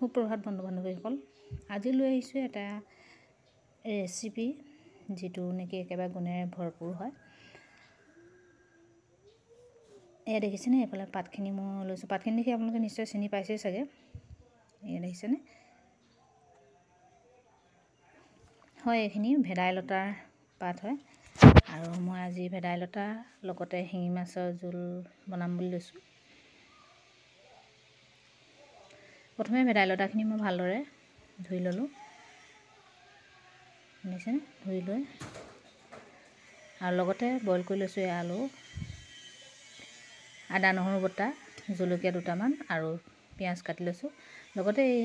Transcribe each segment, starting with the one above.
সুপ্ৰভাত বন্ধু বান্ধৱীসকল, আজি লৈ আহিছোঁ এটা ৰেচিপি যিটো নেকি একেবাৰে গুণেৰে ভৰপূৰ হয়। এয়া দেখিছেনে, এইফালে পাতখিনি মই লৈছোঁ। পাতখিনি দেখি আপোনালোকে নিশ্চয় চিনি পাইছেই চাগে। এয়া দেখিছেনে, হয় এইখিনি ভেদাইলতাৰ পাত হয়। আৰু মই আজি ভেদাইলতাৰ লগতে শিঙি মাছৰ জোল বনাম বুলি লৈছোঁ। প্ৰথমে ভেদাইলতাখিনি মই ভালদৰে ধুই ল'লোঁ, শুনিছেনে, ধুই লৈ আৰু লগতে বইল কৰি লৈছোঁ এই আলু, আদা নহৰু বটা, জলকীয়া দুটামান আৰু পিঁয়াজ কাটি লৈছোঁ। লগতে এই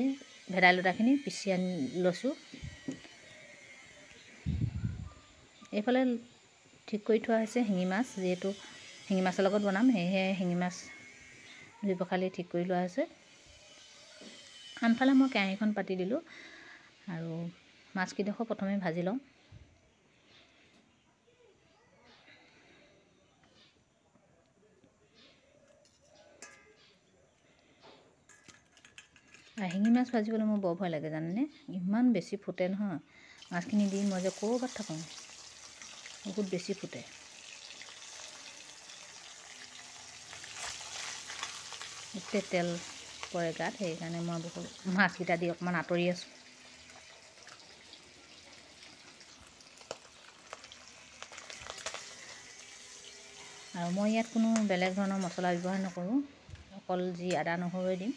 ভেদাইলতাখিনি পিচি আনি লৈছোঁ। এইফালে ঠিক কৰি থোৱা হৈছে শিঙি মাছ, যিহেতু শিঙি মাছৰ লগত বনাম, সেয়েহে শিঙি মাছ ধুই পখালি ঠিক কৰি লোৱা হৈছে। আনফালে মই কেৰাহীখন পাতি দিলোঁ আৰু মাছকেইডোখৰ প্ৰথমে ভাজি লওঁ। শিঙি মাছ ভাজিবলৈ মোৰ বৰ ভয় লাগে জানেনে, ইমান বেছি ফুটে নহয়। মাছখিনি দি মই যে ক'ৰবাত থাকোঁ, বহুত বেছি ফুটে। গোটেই তেল পৰে গাত, সেইকাৰণে মই বহুত মাছকেইটা দি অকণমান আঁতৰি আছোঁ। আৰু মই ইয়াত কোনো বেলেগ ধৰণৰ মছলা ব্যৱহাৰ নকৰোঁ, অকল যি আদা নহৰুৱে দিম।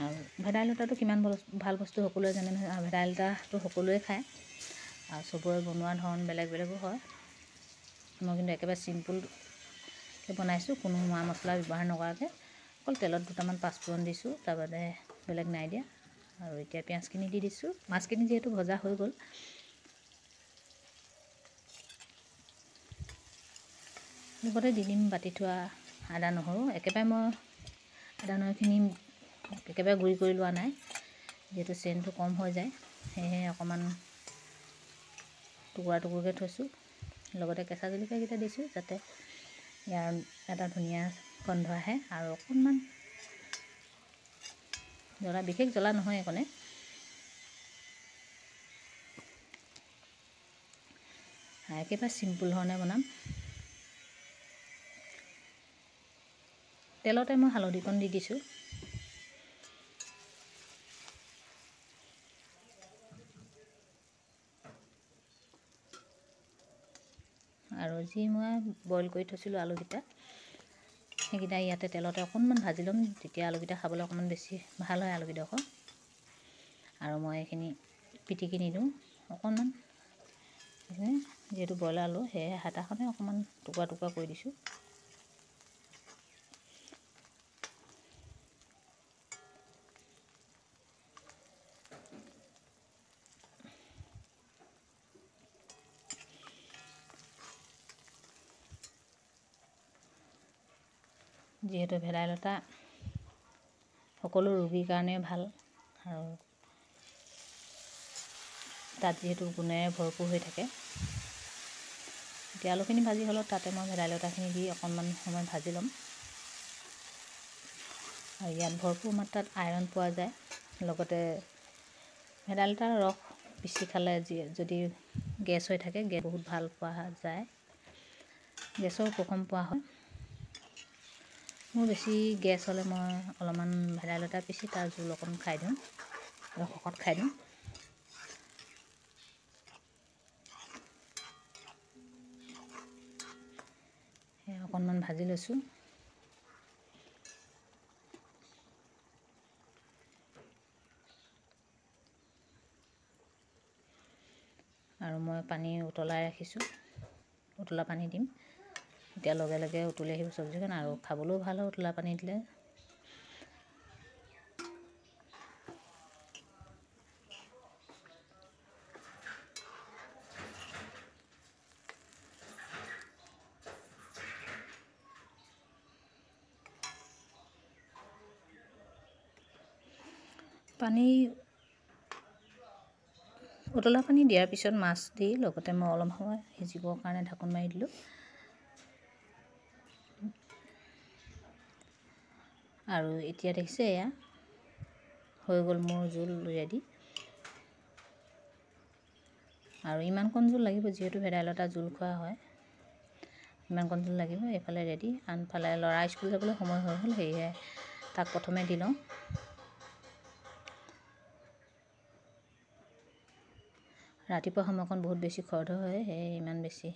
আৰু ভেদাইলতাটো কিমান ভাল বস্তু সকলোৱে জানে নহয়। আৰু ভেদাইলতাটো সকলোৱে খায় আৰু চবৰে বনোৱা ধৰণ বেলেগ বেলেগো হয়। মই কিন্তু একেবাৰে চিম্পুলকৈ বনাইছোঁ, কোনো মা মছলা ব্যৱহাৰ নকৰাকৈ। অকল তেলত দুটামান পাঁচফোৰণ দিছোঁ, তাৰ বাদে বেলেগ নাই দিয়া। আৰু এতিয়া পিঁয়াজখিনি দি দিছোঁ। মাছখিনি যিহেতু ভজা হৈ গ'ল, লগতে দি দিম বাতি থোৱা আদা নহৰু। একেবাৰে মই আদা নহৰুখিনি একেবাৰে গুড়ি কৰি লোৱা নাই, যিহেতু চেণ্টটো কম হৈ যায়, সেয়েহে অকণমান টুকুৰা টুকুৰকৈ থৈছোঁ। লগতে কেঁচা জলকীয়াকেইটা দিছোঁ, যাতে ইয়াৰ এটা ধুনীয়া গন্ধ আহে। আৰু অকণমান জ্বলা, বিশেষ জ্বলা নহয় এইকণে। একেবাৰে চিম্পুল ধৰণে বনাম। তেলতে মই হালধিকণ দি দিছোঁ। আৰু যি মই বইল কৰি থৈছিলোঁ আলুকেইটা, সেইকেইটা ইয়াতে তেলতে অকণমান ভাজি ল'ম, তেতিয়া আলুকেইটা খাবলৈ অকণমান বেছি ভাল হয় আলুকেইডোখৰ। আৰু মই এইখিনি পিটিকি নিদিওঁ অকণমান, যিহেতু ব্ৰইলাৰ আলু, সেয়েহে হাতাখনে অকণমান টুকুৰা টুকুৰা কৰি দিছোঁ। যিহেতু ভেদাইলতা সকলো ৰোগীৰ কাৰণে ভাল, আৰু তাত যিহেতু গুণেৰে ভৰপূৰ হৈ থাকে। এতিয়া আলুখিনি ভাজি হ'লত তাতে মই ভেদাইলতাখিনি দি অকণমান সময় ভাজি ল'ম। আৰু ইয়াত ভৰপূৰ মাত্ৰাত আইৰণ পোৱা যায়। লগতে ভেদাইলতাৰ ৰস পিচি খালে যদি গেছ হৈ থাকে, গেছ বহুত ভাল পোৱা যায়, গেছৰ উপশম পোৱা হয়। মোৰ বেছি গেছ হ'লে মই অলপমান ভেদাইলতা পিচি তাৰ জোল অকণ খাই দিওঁ, ৰস অকণ খাই দিওঁ। অকণমান ভাজি লৈছোঁ। আৰু মই পানী উতলাই ৰাখিছোঁ, উতলা পানী দিম। এতিয়া লগে লগে উতলি আহিব চব্জিখন, আৰু খাবলৈও ভাল হয় উতলা পানী দিলে। উতলা পানী দিয়াৰ পিছত মাছ দি লগতে মই অলপ সময় সিজিবৰ কাৰণে ঢাকোন মাৰি দিলোঁ। আৰু এতিয়া দেখিছে এয়া হৈ গ'ল মোৰ জোল ৰেডি। আৰু ইমানকণ জোল লাগিব, যিহেতু ভেদাইলতা জোল খোৱা হয়, ইমানকণ জোল লাগিব। এইফালে ৰেডি, আনফালে ল'ৰা স্কুল যাবলৈ সময় হৈ গ'ল, সেয়েহে তাক প্ৰথমে দি লওঁ। ৰাতিপুৱা সময়কণ বহুত বেছি খৰধৰ হয়, সেয়ে ইমান বেছি